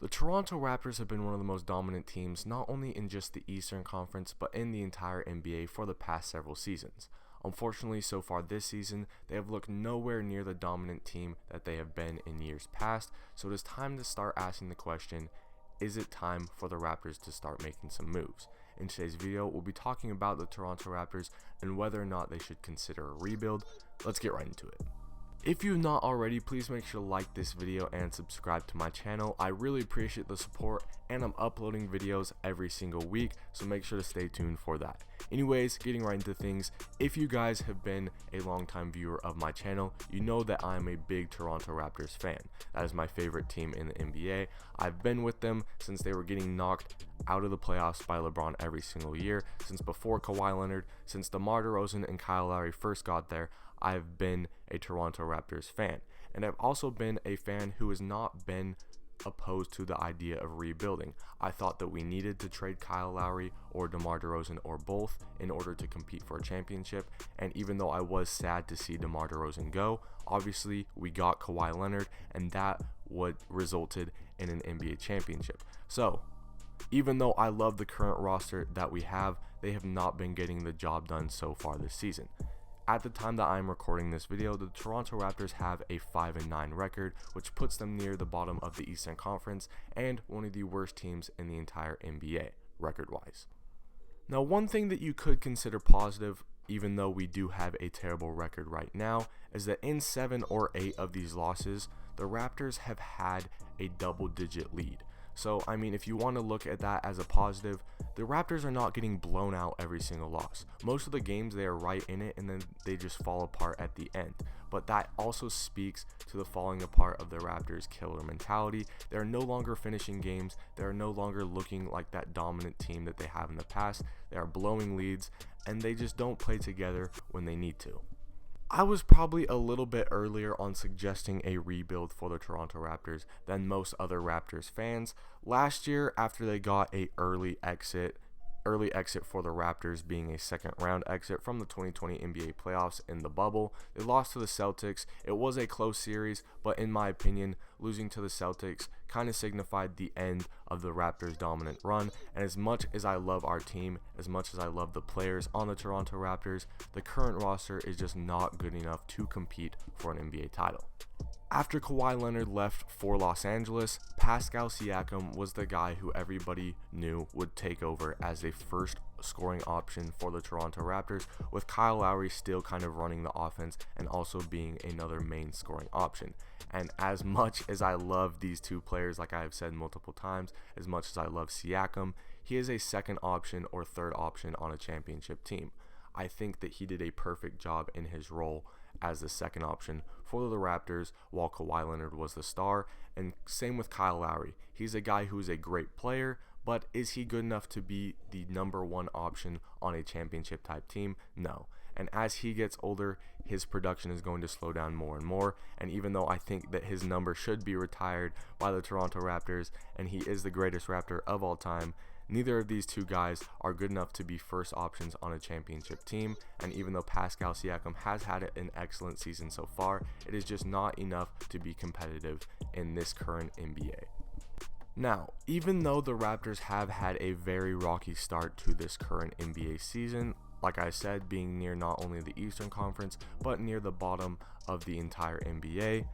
The Toronto Raptors have been one of the most dominant teams not only in just the Eastern Conference but in the entire NBA for the past several seasons. Unfortunately, so far this season, they have looked nowhere near the dominant team that they have been in years past, so it is time to start asking the question, is it time for the Raptors to start making some moves? In today's video, we'll be talking about the Toronto Raptors and whether or not they should consider a rebuild. Let's get right into it. If you've not already, please make sure to like this video and subscribe to my channel. I really appreciate the support, and I'm uploading videos every single week, so make sure to stay tuned for that. Anyways, getting right into things, if you guys have been a longtime viewer of my channel, you know that I'm a big Toronto Raptors fan. That is my favorite team in the NBA. I've been with them since they were getting knocked out of the playoffs by LeBron every single year, since before Kawhi Leonard, since DeMar DeRozan and Kyle Lowry first got there. I've been a Toronto Raptors fan, and I've also been a fan who has not been opposed to the idea of rebuilding. I thought that we needed to trade Kyle Lowry or DeMar DeRozan or both in order to compete for a championship, and even though I was sad to see DeMar DeRozan go, obviously we got Kawhi Leonard, and that what resulted in an NBA championship. So even though I love the current roster that we have, they have not been getting the job done so far this season. At the time that I'm recording this video, the Toronto Raptors have a 5-9 record, which puts them near the bottom of the Eastern Conference and one of the worst teams in the entire NBA, record-wise. Now, one thing that you could consider positive, even though we do have a terrible record right now, is that in 7 or 8 of these losses, the Raptors have had a double-digit lead. So, I mean, if you want to look at that as a positive, the Raptors are not getting blown out every single loss. Most of the games, they are right in it, and then they just fall apart at the end. But that also speaks to the falling apart of the Raptors' killer mentality. They are no longer finishing games. They are no longer looking like that dominant team that they have in the past. They are blowing leads, and they just don't play together when they need to. I was probably a little bit earlier on suggesting a rebuild for the Toronto Raptors than most other Raptors fans. Last year, after they got a early exit for the Raptors being a second round exit from the 2020 NBA playoffs in the bubble, they lost to the Celtics. It was a close series, but in my opinion, losing to the Celtics kind of signified the end of the Raptors' dominant run. And as much as I love our team, as much as I love the players on the Toronto Raptors, the current roster is just not good enough to compete for an NBA title. After Kawhi Leonard left for Los Angeles, Pascal Siakam was the guy who everybody knew would take over as a first scoring option for the Toronto Raptors, with Kyle Lowry still kind of running the offense and also being another main scoring option. And as much as I love these two players, like I have said multiple times, as much as I love Siakam, he is a second option or third option on a championship team. I think that he did a perfect job in his role as the second option for the Raptors while Kawhi Leonard was the star, and same with Kyle Lowry. He's a guy who is a great player, but is he good enough to be the number one option on a championship type team? No. And as he gets older, his production is going to slow down more and more, and even though I think that his number should be retired by the Toronto Raptors and he is the greatest Raptor of all time, neither of these two guys are good enough to be first options on a championship team, and even though Pascal Siakam has had an excellent season so far, it is just not enough to be competitive in this current NBA. Now, even though the Raptors have had a very rocky start to this current NBA season, like I said, being near not only the Eastern Conference, but near the bottom of the entire NBA,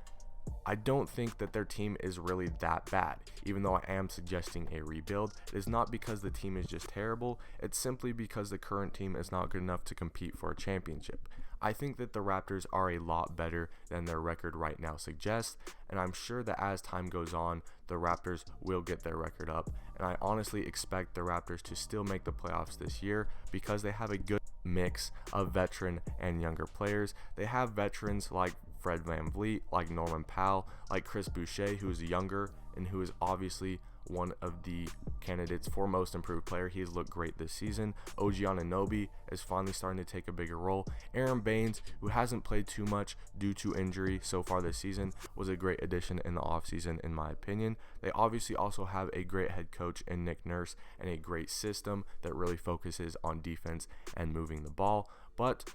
I don't think that their team is really that bad. Even though I am suggesting a rebuild, it is not because the team is just terrible, it's simply because the current team is not good enough to compete for a championship. I think that the Raptors are a lot better than their record right now suggests, and I'm sure that as time goes on, the Raptors will get their record up, and I honestly expect the Raptors to still make the playoffs this year because they have a good mix of veteran and younger players. They have veterans like Fred VanVleet, like Norman Powell, like Chris Boucher, who is younger and who is obviously one of the candidates for most improved player. He has looked great this season. OG Anunoby is finally starting to take a bigger role. Aaron Baines, who hasn't played too much due to injury so far this season, was a great addition in the offseason in my opinion. They obviously also have a great head coach in Nick Nurse and a great system that really focuses on defense and moving the ball. But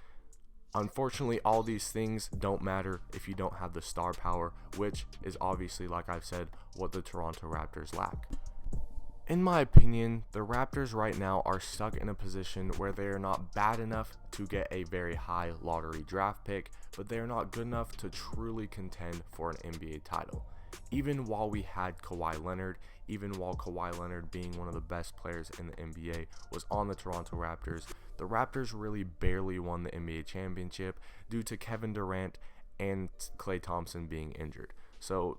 Unfortunately, all these things don't matter if you don't have the star power, which is obviously, like I've said, what the Toronto Raptors lack. In my opinion, the Raptors right now are stuck in a position where they are not bad enough to get a very high lottery draft pick, but they are not good enough to truly contend for an NBA title. Even while we had Kawhi Leonard, even while Kawhi Leonard, being one of the best players in the NBA, was on the Toronto Raptors, the Raptors really barely won the NBA championship due to Kevin Durant and Klay Thompson being injured. So,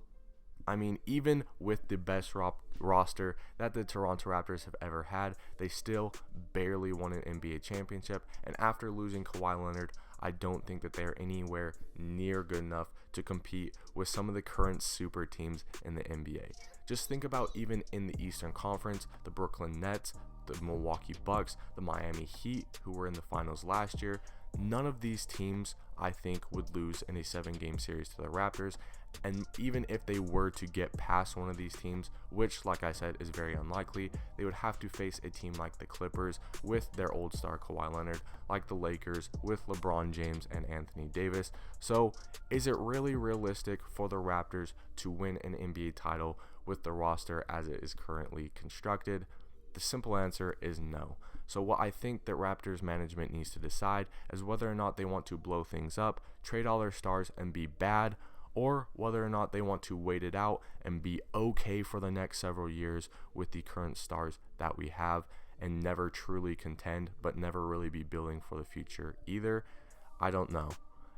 I mean, even with the best roster that the Toronto Raptors have ever had, they still barely won an NBA championship. And after losing Kawhi Leonard, I don't think that they're anywhere near good enough to compete with some of the current super teams in the NBA. Just think about even in the Eastern Conference, the Brooklyn Nets, the Milwaukee Bucks, the Miami Heat, who were in the finals last year. None of these teams, I think, would lose in a 7-game series to the Raptors. And even if they were to get past one of these teams, which, like I said, is very unlikely, they would have to face a team like the Clippers with their old star Kawhi Leonard, like the Lakers with LeBron James and Anthony Davis. So, is it really realistic for the Raptors to win an NBA title with the roster as it is currently constructed? The simple answer is no. So what I think that Raptors management needs to decide is whether or not they want to blow things up, trade all their stars and be bad, or whether or not they want to wait it out and be okay for the next several years with the current stars that we have and never truly contend, but never really be building for the future either. I don't know.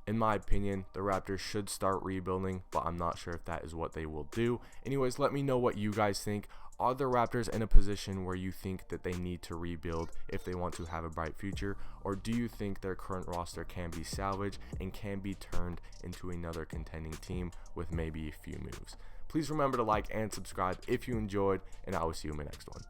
In my opinion, the Raptors should start rebuilding, but I'm not sure if that is what they will do. Anyways, let me know what you guys think. Are the Raptors in a position where you think that they need to rebuild if they want to have a bright future? Or do you think their current roster can be salvaged and can be turned into another contending team with maybe a few moves? Please remember to like and subscribe if you enjoyed, and I will see you in my next one.